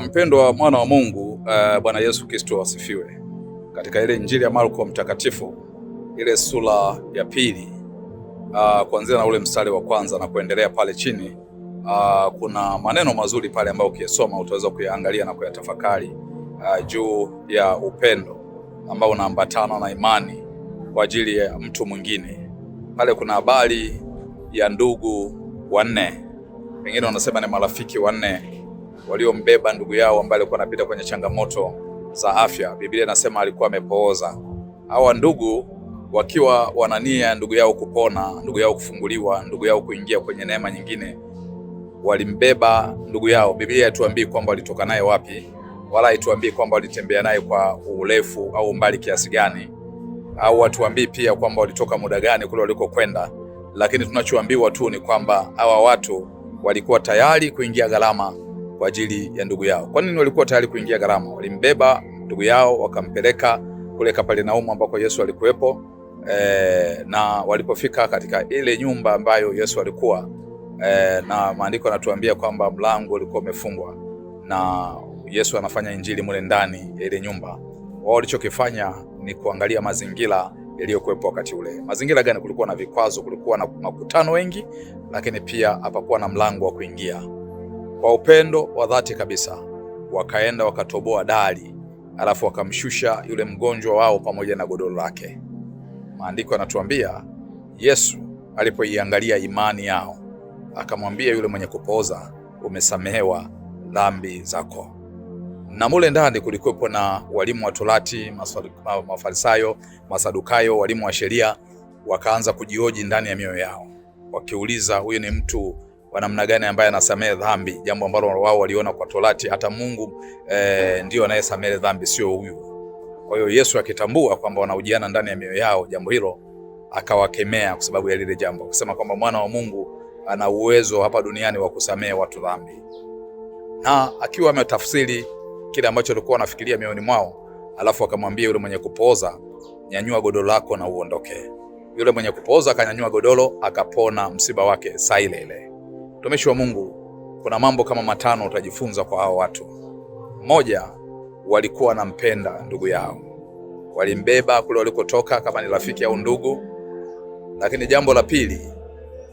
Mpendwa mwana wa Mungu, Bwana Yesu Kristo asifiwe. Katika ile Injili ya Marko mtakatifu ile sura ya pili, kuanzia na ule mstari wa kwanza na kuendelea pale chini, kuna maneno mazuri pale ambayo ukiyasoma utaweza kuyaangalia na kuyatafakari juu ya upendo ambao unaambatana na imani kwa ajili ya mtu mwingine. Pale kuna habari ya ndugu wanne, wengine wanasema ni marafiki wanne waliombeba ndugu yao ambaye alikuwa anapita kwenye changamoto za afya. Biblia inasema alikuwa amepooza. Hawa ndugu wakiwa wanania ndugu yao kupona, ndugu yao kufunguliwa, ndugu yao kuingia kwenye neema nyingine, walimbeba ndugu yao. Biblia haituambii kwamba walitoka naye wapi, wala haituambii kwamba walitembea naye kwa urefu au umbali kiasi gani, au hatuambii pia kwamba walitoka muda gani kule walikokwenda, lakini tunachoambiwa tu ni kwamba hawa watu walikuwa tayari kuingia gharama kwa ajili ya ndugu yao. Kwa nini walikuwa tayari kuingia gharama? Walimbeba ndugu yao wakampeleka kule Kapernaumu ambako Yesu alikuwepo, na walipofika katika ile nyumba ambayo Yesu alikuwa, na maandiko yanatuambia kwamba mlango ulikuwa umefungwa na Yesu anafanya injili mule ndani ya ile nyumba. Wao walichokifanya ni kuangalia mazingira yaliyokuwepo wakati ule. Mazingira gani? Kulikuwa na vikwazo, kulikuwa na makutano wengi, lakini pia hapakuwa na mlango wa kuingia. Kwa upendo wa dhati kabisa wakaenda wakatoboa dari, alafu wakamshusha yule mgonjwa wao pamoja na godoro lake. Maandiko yanatuambia Yesu alipoiangalia imani yao akamwambia yule mwenye kupooza, umesamehewa dhambi zako. Na mule ndani kulikuwepo na walimu wa Torati, Mafarisayo, Masadukayo, walimu wa sheria. Wakaanza kujioji ndani ya mioyo yao wakiuliza, huyu ni mtu wa namna gani ambaye anasamehe dhambi, jambo ambalo wao waliona kwa Torati hata Mungu ndio anayesamehe dhambi, sio huyu. Kwa hiyo Yesu akitambua kwamba wanaujiana ndani ya mioyo yao jambo hilo, akawakemea kwa sababu ya lile jambo, akisema kwamba mwana wa Mungu ana uwezo hapa duniani wa kusamehe watu dhambi. Na akiwa ametafsiri kile ambacho walikuwa wanafikiria mioyoni mwao, alafu akamwambia yule mwenye kupooza, nyanyua godoro lako na uondoke. Yule mwenye kupooza akanyanyua godoro, akapona msiba wake saa ile ile. Mtumishi wa Mungu, kuna mambo kama matano utajifunza kwa hao watu. Moja, walikuwa wanampenda ndugu yao, walimbeba kule walikotoka kama ni rafiki au ndugu. Lakini jambo la pili,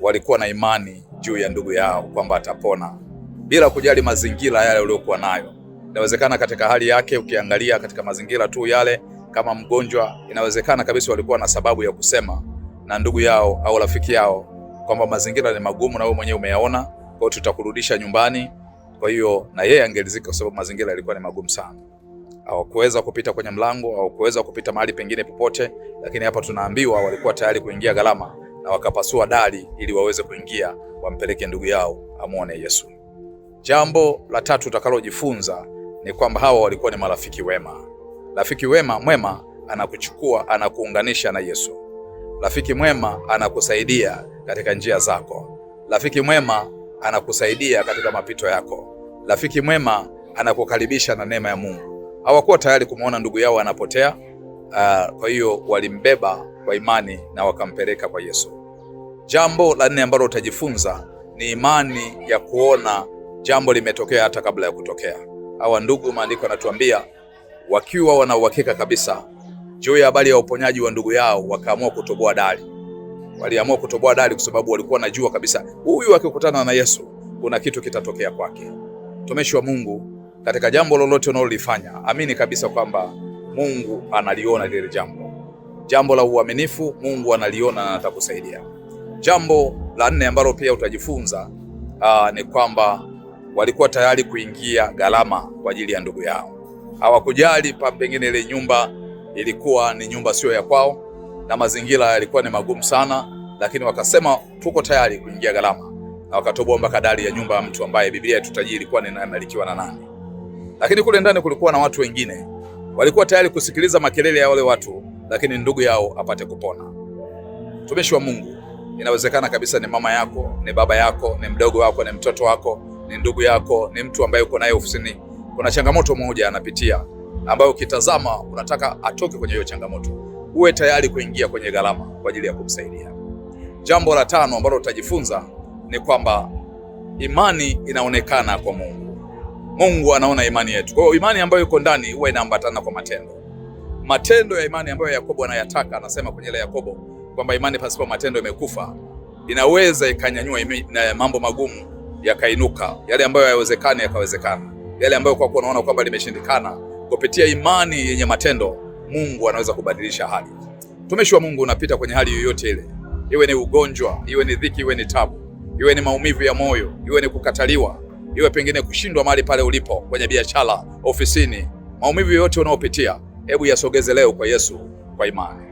walikuwa na imani juu ya ndugu yao kwamba atapona bila kujali mazingira yale waliokuwa nayo. Inawezekana katika hali yake, ukiangalia katika mazingira tu yale kama mgonjwa, inawezekana kabisa walikuwa na sababu ya kusema na ndugu yao au rafiki yao kwamba mazingira ni magumu na wewe mwenyewe umeyaona, kwa hiyo tutakurudisha nyumbani. Kwa hiyo na yeye angelizika kwa sababu mazingira yalikuwa ni magumu sana. Hawakuweza kupita kwenye mlango, hawakuweza kupita mahali pengine popote, lakini hapa tunaambiwa walikuwa tayari kuingia gharama na wakapasua dari ili waweze kuingia, wampeleke ndugu yao amuone Yesu. Jambo la tatu utakalojifunza ni kwamba hawa walikuwa ni marafiki wema. Rafiki mwema anakuchukua, anakuunganisha na Yesu. Rafiki mwema anakusaidia katika njia zako. Rafiki mwema anakusaidia katika mapito yako. Rafiki mwema anakukaribisha na neema ya Mungu. Hawakuwa tayari kumuona ndugu yao anapotea, kwa hiyo walimbeba kwa imani na wakampeleka kwa Yesu. Jambo la nne ambalo utajifunza ni imani ya kuona jambo limetokea hata kabla ya kutokea. Hawa ndugu, maandiko yanatuambia wakiwa wana uhakika kabisa juu ya habari ya uponyaji wa ndugu yao, wakaamua kutoboa dari. Waliamua kutoboa dari kwa sababu walikuwa wanajua kabisa huyu akikutana na Yesu kuna kitu kitatokea kwake. Mtumishi wa Mungu, katika jambo lolote unalolifanya, amini kabisa kwamba Mungu analiona lile jambo. Jambo la uaminifu, Mungu analiona na atakusaidia. Jambo la nne ambalo pia utajifunza ni kwamba walikuwa tayari kuingia gharama kwa ajili ya ndugu yao. Hawakujali pengine ile nyumba ilikuwa ni nyumba sio ya kwao na mazingira yalikuwa ni magumu sana, lakini wakasema tuko tayari kuingia gharama, na wakatoboa mpaka dari ya nyumba ya mtu ambaye Biblia itutajiri ilikuwa inamilikiwa na nani. Lakini kule ndani kulikuwa na watu wengine walikuwa tayari kusikiliza makelele ya wale watu, lakini ndugu yao apate kupona. Mtumishi wa Mungu, inawezekana kabisa ni mama yako, ni baba yako, ni mdogo wako, ni mtoto wako, ni ndugu yako, ni mtu ambaye uko naye ofisini. Kuna changamoto moja anapitia ambayo ukitazama unataka atoke kwenye hiyo changamoto. Uwe tayari kuingia kwenye gharama kwa ajili ya kumsaidia. Jambo la tano ambalo utajifunza ni kwamba imani inaonekana kwa Mungu. Mungu anaona imani yetu. Kwa hiyo imani ambayo iko ndani huwa inaambatana kwa matendo. Matendo ya imani ambayo Yakobo anayataka, anasema kwenye ile Yakobo kwamba imani pasipo matendo imekufa. Inaweza ikanyanyua na mambo magumu yakainuka, yale ambayo hayawezekani yakawezekana, yale ambayo kwa kuwa unaona kwamba limeshindikana, kupitia imani yenye matendo Mungu anaweza kubadilisha hali. Mtumishi wa Mungu, unapita kwenye hali yoyote ile, iwe ni ugonjwa, iwe ni dhiki, iwe ni tabu, iwe ni maumivu ya moyo, iwe ni kukataliwa, iwe pengine kushindwa mahali pale ulipo, kwenye biashara, ofisini, maumivu yote unaopitia, hebu yasogeze leo kwa Yesu kwa imani.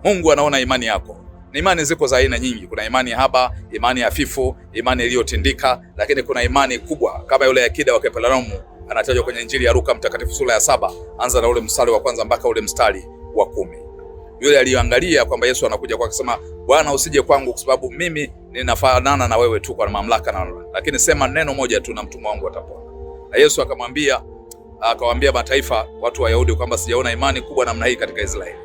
Mungu anaona imani yako. Na imani ziko za aina nyingi. Kuna imani haba, imani hafifu, imani iliyotindika, lakini kuna imani kubwa kama yule akida wa Kapernaumu anatajwa kwenye Injili ya Luka mtakatifu sura ya 7, anza na ule mstari wa kwanza mpaka ule mstari wa 10. Yule aliangalia kwamba Yesu anakuja kwa kusema, Bwana usije kwangu kwa sababu mimi ninafanana na wewe tu kwa mamlaka lakini sema neno moja tu na mtumwa wangu atapona. Na Yesu akawaambia mataifa, watu wa Yahudi, kwamba sijaona imani kubwa namna hii katika Israeli.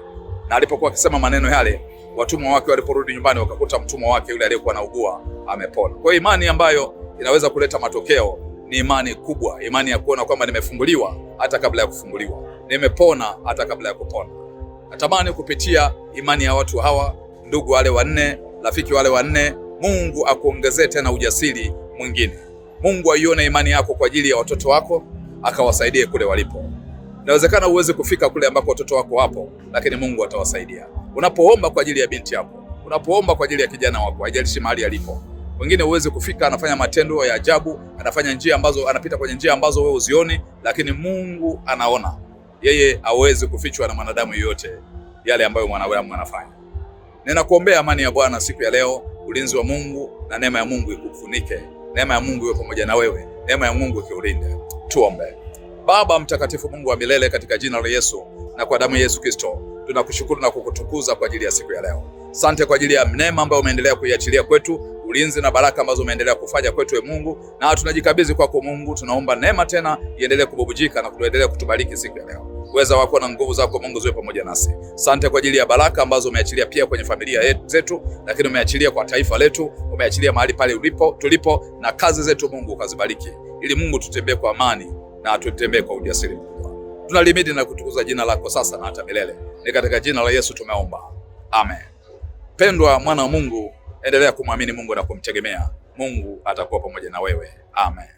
Na alipokuwa akisema maneno yale, watumwa wake waliporudi nyumbani wakakuta mtumwa wake yule aliyekuwa anaugua amepona. Kwa hiyo imani ambayo inaweza kuleta matokeo ni imani kubwa, imani ya kuona kwamba nimefunguliwa hata kabla ya kufunguliwa, nimepona hata kabla ya kupona. Natamani kupitia imani ya watu hawa, ndugu wale wanne, rafiki wale wanne, Mungu akuongezee tena ujasiri mwingine. Mungu aione imani yako kwa ajili ya watoto wako, akawasaidie kule walipo. Inawezekana uweze kufika kule ambako watoto wako wapo, lakini Mungu atawasaidia. Unapoomba kwa ajili ya binti yako, unapoomba kwa ajili ya kijana wako, haijalishi mahali alipo. Wengine uweze kufika, anafanya matendo ya ajabu, anapita kwenye njia ambazo wewe uzioni, lakini Mungu anaona. Yeye hawezi kufichwa na mwanadamu yoyote yale ambayo mwanadamu anafanya. Ninakuombea amani ya Bwana siku ya leo, ulinzi wa Mungu na neema ya Mungu ikufunike. Neema ya Mungu iwe pamoja na wewe, neema ya Mungu ikulinde. Tuombe. Baba mtakatifu, Mungu wa milele, katika jina la Yesu na kwa damu ya Yesu Kristo, tunakushukuru na kukutukuza kwa ajili ya siku ya leo. Asante kwa ajili ya neema ambayo umeendelea kuiachilia kwetu, ulinzi na baraka ambazo umeendelea kufanya kwetu Mungu, na tunajikabidhi kwako Mungu. Tunaomba neema tena iendelee kububujika na kuendelea kutubariki siku ya leo. Uweza wako na nguvu zako Mungu ziwe pamoja nasi. Asante kwa ajili ya baraka ambazo umeachilia pia kwenye familia zetu, lakini umeachilia kwa taifa letu, umeachilia mahali pale tulipo, na kazi zetu Mungu ukazibariki, ili Mungu tutembee kwa amani na tutembee kwa ujasiri mkubwa. Tunalimidi na kutukuza jina lako sasa na hata milele. Ni katika jina la Yesu tumeomba. Amen. Pendwa mwana wa Mungu, endelea kumwamini Mungu na kumtegemea. Mungu atakuwa pamoja na wewe. Amen.